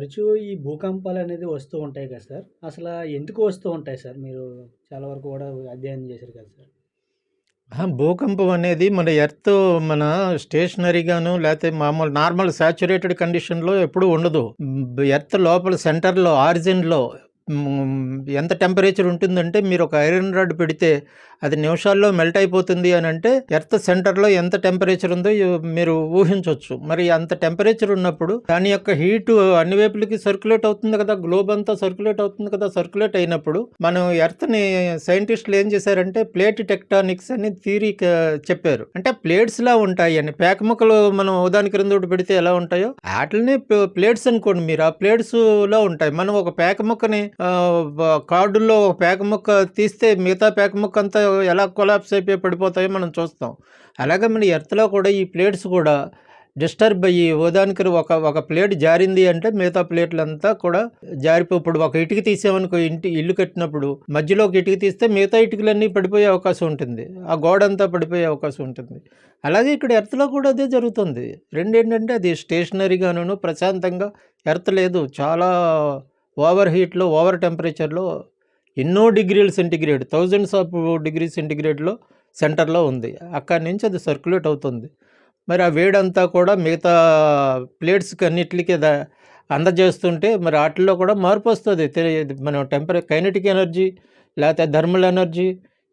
తరచూ ఈ భూకంపాలనేది వస్తూ ఉంటాయి కదా సార్. అసలా ఎందుకు వస్తూ ఉంటాయి సార్? మీరు చాలా వరకు కూడా అధ్యయనం చేశారు కదా సార్. భూకంపం అనేది మన ఎర్త్ మన స్టేషనరీగాను లేకపోతే మామూలు నార్మల్ సాచురేటెడ్ కండిషన్లో ఎప్పుడూ ఉండదు. ఎర్త్ లోపల సెంటర్లో ఆరిజిన్లో ఎంత టెంపరేచర్ ఉంటుందంటే మీరు ఒక ఐరన్ రాడ్ పెడితే అది నిమిషాల్లో మెల్ట్ అయిపోతుంది అని అంటే ఎర్త్ సెంటర్లో ఎంత టెంపరేచర్ ఉందో మీరు ఊహించవచ్చు. మరి అంత టెంపరేచర్ ఉన్నప్పుడు దాని యొక్క హీటు అన్ని వైపులకి సర్క్యులేట్ అవుతుంది కదా, గ్లోబ్ అంతా సర్క్యులేట్ అవుతుంది కదా. సర్క్యులేట్ అయినప్పుడు మనం ఎర్త్ని సైంటిస్టులు ఏం చేశారంటే ప్లేట్ టెక్టానిక్స్ అని థియరీ చెప్పారు. అంటే ప్లేట్స్ లా ఉంటాయి అని, పేక ముక్కలు మనం ఉదాహరణ క్రింద ఒకటి పెడితే ఎలా ఉంటాయో వాటిని ప్లేట్స్ అనుకోండి మీరు. ఆ ప్లేట్స్ లో ఉంటాయి. మనం ఒక పేక ముక్కని కార్డుల్లో ఒక పేక ముక్క తీస్తే మిగతా పేక ముక్క అంతా ఎలా కొలాప్స్ అయిపోయి పడిపోతాయో మనం చూస్తాం. అలాగే మన ఎర్త్లో కూడా ఈ ప్లేట్స్ కూడా డిస్టర్బ్ అయ్యి ఉదాహరణకి ఒక ప్లేట్ జారింది అంటే మిగతా ప్లేట్లంతా కూడా ఇప్పుడు ఒక ఇటుక తీసామనుకో, ఇల్లు కట్టినప్పుడు మధ్యలో ఒక ఇటుక తీస్తే మిగతా ఇటుకలన్నీ పడిపోయే అవకాశం ఉంటుంది, ఆ గోడ అంతా పడిపోయే అవకాశం ఉంటుంది. అలాగే ఇక్కడ ఎర్త్లో కూడా అదే జరుగుతుంది. ఏంటంటే అది స్టేషనరీగాను ప్రశాంతంగా ఎర్త్ లేదు, చాలా ఓవర్ హీట్లో ఓవర్ టెంపరేచర్లో ఎన్నో డిగ్రీల సెంటిగ్రేడ్, థౌజండ్స్ ఆఫ్ డిగ్రీ సెంటిగ్రేడ్లో సెంటర్లో ఉంది. అక్కడి నుంచి అది సర్క్యులేట్ అవుతుంది. మరి ఆ వేడంతా కూడా మిగతా ప్లేట్స్కి అన్నిటికీ అందజేస్తుంటే మరి వాటిల్లో కూడా మార్పు వస్తుంది. మనం కైనెటిక్ ఎనర్జీ లేకపోతే థర్మల్ ఎనర్జీ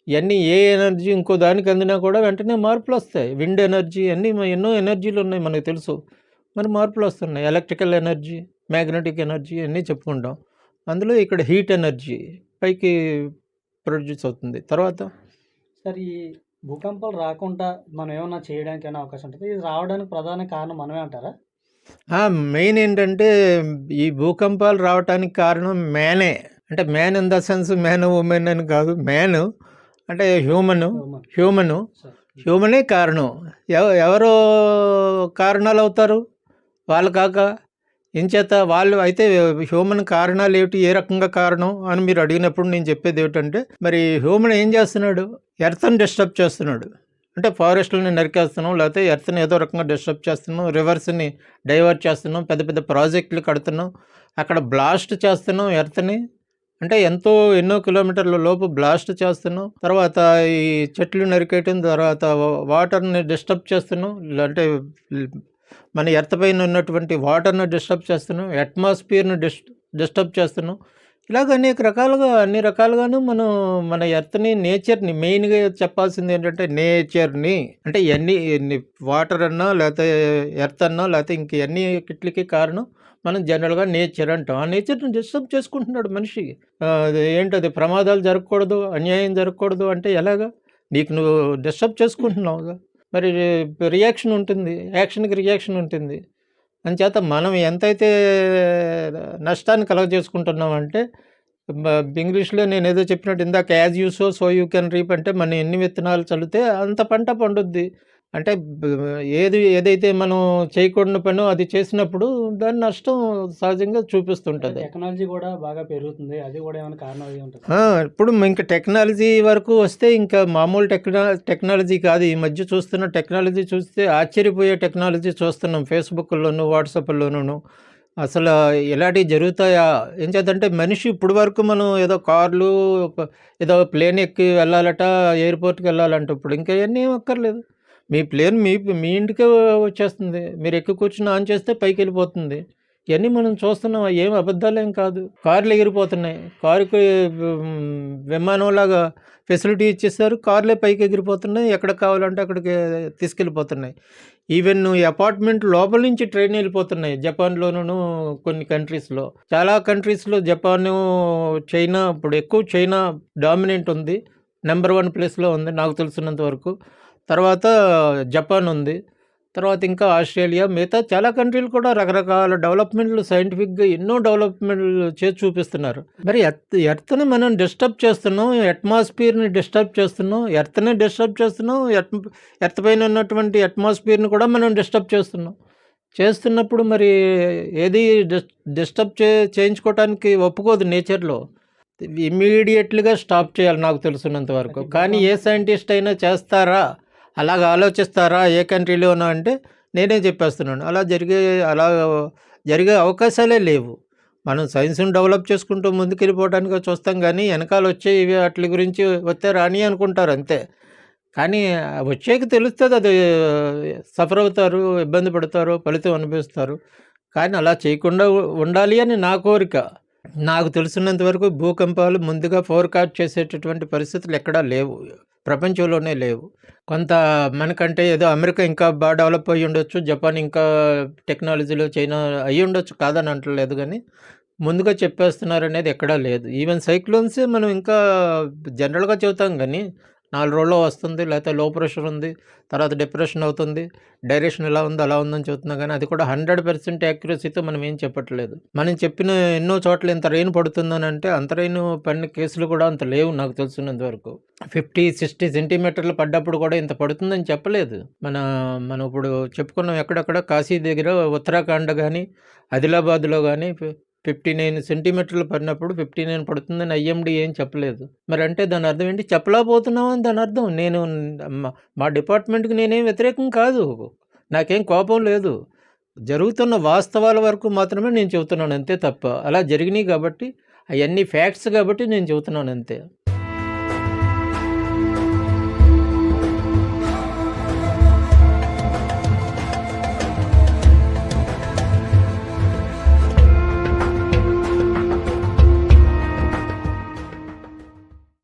ఇవన్నీ ఏ ఎనర్జీ ఇంకో దానికి అందినా కూడా వెంటనే మార్పులు వస్తాయి. విండ్ ఎనర్జీ అన్నీ ఎన్నో ఎనర్జీలు ఉన్నాయి మనకు తెలుసు. మరి మార్పులు వస్తున్నాయి. ఎలక్ట్రికల్ ఎనర్జీ, మ్యాగ్నెటిక్ ఎనర్జీ అన్నీ చెప్పుకుంటాం. అందులో ఇక్కడ హీట్ ఎనర్జీ పైకి ప్రొడ్యూస్ అవుతుంది. తర్వాత సార్ ఈ భూకంపాలు రాకుండా మనం ఏమన్నా చేయడానికైనా అవకాశం ఉంటుంది? ఇది రావడానికి ప్రధాన కారణం మనమే అంటారా? మెయిన్ ఏంటంటే ఈ భూకంపాలు రావడానికి కారణం మ్యానే. అంటే man in the sense man women అని కాదు, మ్యాన్ అంటే హ్యూమనే కారణం. ఎవరో కారణాలు అవుతారు వాళ్ళు కాక. ఎంచేత వాళ్ళు అయితే హ్యూమన్ కారణాలు ఏమిటి, ఏ రకంగా కారణం అని మీరు అడిగినప్పుడు నేను చెప్పేది ఏమిటంటే, మరి హ్యూమన్ ఏం చేస్తున్నాడు, ఎర్త్ని డిస్టర్బ్ చేస్తున్నాడు. అంటే ఫారెస్ట్లని నరికేస్తున్నాం, లేకపోతే ఎర్త్ని ఏదో రకంగా డిస్టర్బ్ చేస్తున్నాం, రివర్స్ని డైవర్ట్ చేస్తున్నాం, పెద్ద పెద్ద ప్రాజెక్టులు కడుతున్నాం, అక్కడ బ్లాస్ట్ చేస్తున్నాం ఎర్త్ని. అంటే ఎన్నో కిలోమీటర్ల లోపు బ్లాస్ట్ చేస్తున్నాం. తర్వాత ఈ చెట్లు నరికేయటం, తర్వాత వాటర్ని డిస్టర్బ్ చేస్తున్నాం. అంటే మన ఎర్త్ పైన ఉన్నటువంటి వాటర్ని డిస్టర్బ్ చేస్తున్నాం, అట్మాస్ఫియర్ని డిస్టర్బ్ చేస్తున్నాం. ఇలాగ అన్ని రకాలుగాను మనం మన ఎర్త్ని, నేచర్ని, మెయిన్గా చెప్పాల్సింది ఏంటంటే నేచర్ని. అంటే ఇవన్నీ వాటర్ అన్నా లేకపోతే ఎర్త్ అన్నా లేకపోతే ఇంక కిట్లకి కారణం మనం జనరల్గా నేచర్ అంటాం. ఆ నేచర్ని డిస్టర్బ్ చేసుకుంటున్నాడు మనిషి. ఏంటది, ప్రమాదాలు జరగకూడదు, అన్యాయం జరగకూడదు అంటే ఎలాగా? నీకు నువ్వు డిస్టర్బ్ చేసుకుంటున్నావుగా. మరి రియాక్షన్ ఉంటుంది, యాక్షన్కి రియాక్షన్ ఉంటుంది. అంచేత మనం ఎంతైతే నష్టాన్ని కలగజేసుకుంటున్నామంటే, ఇంగ్లీష్లో నేను ఏదో చెప్పినట్టు ఇందాక as you so you can reap అంటే మనం ఎన్ని విత్తనాలు చల్లితే అంత పంట పండుద్ది. అంటే ఏదైతే మనం చేయకూడని పనో అది చేసినప్పుడు దాని నష్టం సహజంగా చూపిస్తుంటుంది. టెక్నాలజీ కూడా బాగా పెరుగుతుంది, అది కూడా ఏమైనా కారణం ఉంటుంది? ఇప్పుడు ఇంకా టెక్నాలజీ వరకు వస్తే ఇంకా మామూలు టెక్నాలజీ కాదు. ఈ మధ్య చూస్తున్న టెక్నాలజీ చూస్తే ఆశ్చర్యపోయే టెక్నాలజీ చూస్తున్నాం. ఫేస్బుక్లోను, వాట్సాప్లోనూ అసలు ఇలాంటివి జరుగుతాయా? ఏం చేద్దంటే మనిషి ఇప్పుడు వరకు మనం ఏదో కార్లు, ఏదో ప్లేన్ ఎక్కి వెళ్ళాలట, ఎయిర్పోర్ట్కి వెళ్ళాలంట. ఇప్పుడు ఇంకా ఇవన్నీ ఏం అక్కర్లేదు. మీ ప్లేన్ మీ ఇంటికే వచ్చేస్తుంది. మీరు ఎక్కి కూర్చుని ఆన్ చేస్తే పైకి వెళ్ళిపోతుంది. ఇవన్నీ మనం చూస్తున్నాం, ఏం అబద్ధాలేం కాదు. కార్లు ఎగిరిపోతున్నాయి. కారుకి విమానంలాగా ఫెసిలిటీ ఇచ్చేస్తారు, కార్లే పైకి ఎగిరిపోతున్నాయి, ఎక్కడ కావాలంటే అక్కడికి తీసుకెళ్ళిపోతున్నాయి. ఈవెన్ ఈ అపార్ట్మెంట్ లోపల నుంచి ట్రైన్ వెళ్ళిపోతున్నాయి. జపాన్లోనూ కొన్ని కంట్రీస్లో, చాలా కంట్రీస్లో జపాను, చైనా, ఇప్పుడు ఎక్కువ చైనా డామినెంట్ ఉంది, నెంబర్ 1 ప్లేస్లో ఉంది నాకు తెలిసినంత వరకు. తర్వాత జపాన్ ఉంది, తర్వాత ఇంకా ఆస్ట్రేలియా, మిగతా చాలా కంట్రీలు కూడా రకరకాల డెవలప్మెంట్లు, సైంటిఫిక్గా ఎన్నో డెవలప్మెంట్లు చేసి చూపిస్తున్నారు. మరి ఎర్త్ని మనం డిస్టర్బ్ చేస్తున్నాం, అట్మాస్ఫియర్ని డిస్టర్బ్ చేస్తున్నాం, ఎర్త్ని డిస్టర్బ్ చేస్తున్నాం, ఎర్త్ పైన ఉన్నటువంటి అట్మాస్ఫియర్ని కూడా మనం డిస్టర్బ్ చేస్తున్నప్పుడు మరి ఏది డిస్టర్బ్ చేయించుకోవడానికి ఒప్పుకోదు నేచర్లో. ఇమ్మీడియట్లీగా స్టాప్ చేయాలి నాకు తెలిసినంత వరకు. కానీ ఏ సైంటిస్ట్ అయినా చేస్తారా, అలాగ ఆలోచిస్తారా ఏ కంట్రీలోనో అంటే నేనే చెప్పేస్తున్నాను, అలా జరిగే అవకాశాలే లేవు. మనం సైన్స్‌ని డెవలప్ చేసుకుంటూ ముందుకెళ్ళిపోవడానికే చూస్తాం గానీ, వెనకాల వచ్చే ఇవి ఆటిలి గురించి వస్తే రాని అనుకుంటారు అంతే. కానీ వచ్చాక తెలుస్తది అది సఫర్ అవుతారు, ఇబ్బంది పడతారు, ఫలితం అనుభవిస్తారు. కానీ అలా చేయకుండా ఉండాలి అని నా కోరిక. నాకు తెలిసినంత వరకు భూకంపాలు ముందుగా ఫోర్‌కాస్ట్ చేసేటటువంటి పరిస్థితులు ఎక్కడా లేవు. ప్రపంచంలోనే లేవు. కొంత మనకంటే ఏదో అమెరికా ఇంకా బాగా డెవలప్ అయ్యుండొచ్చు. జపాన్ ఇంకా టెక్నాలజీలో చైనా అయ్యుండొచ్చు కాదని అంటలేదు గానీ, ముందుగా చెప్పేస్తున్నారనేది ఎక్కడా లేదు. ఈవెన్ సైక్లోన్సే మనం ఇంకా జనరల్‌గా చెబుతాం గానీ, 4 రోజుల్లో వస్తుంది, లేతే లో ప్రెషర్ ఉంది, తర్వాత డిప్రెషన్ అవుతుంది, డైరెక్షన్ ఇలా ఉంది, అలా ఉందని చెబుతున్నాం గానీ, అది కూడా 100% యాక్యురసీతో మనం ఏం చెప్పట్లేదు. మనం చెప్పిన ఎన్నో చోట్ల ఇంత రెయిన్ పడుతుందనంటే, అంత రెయిన్ పడిన కేసులు కూడా అంత లేవు నాకు తెలిసినంత వరకు. 50, 60 సెంటీమీటర్లు పడ్డప్పుడు కూడా ఇంత పడుతుందని చెప్పలేదు. మనం ఇప్పుడు చెప్పుకున్నాం ఎక్కడెక్కడ కాశీ దగ్గర ఉత్తరాఖండ్ గానీ, ఆదిలాబాద్‌లో గానీ 59 సెంటీమీటర్లు పడినప్పుడు 59 పడుతుందని ఐఎండీ ఏం చెప్పలేదు. మరంటే దాని అర్థం ఏంటి? చెప్పలేకపోతున్నాం అని దాని అర్థం. నేను మా డిపార్ట్మెంట్‌కి నేనేం వ్యతిరేకం కాదు. నాకేం కోపం లేదు. జరుగుతున్న వాస్తవాల వరకు మాత్రమే నేను చెబుతున్నాను అంతే తప్ప, అలా జరిగినియి కాబట్టి, అయన్నీ ఫ్యాక్ట్స్ కాబట్టి నేను చెబుతున్నాను అంతే.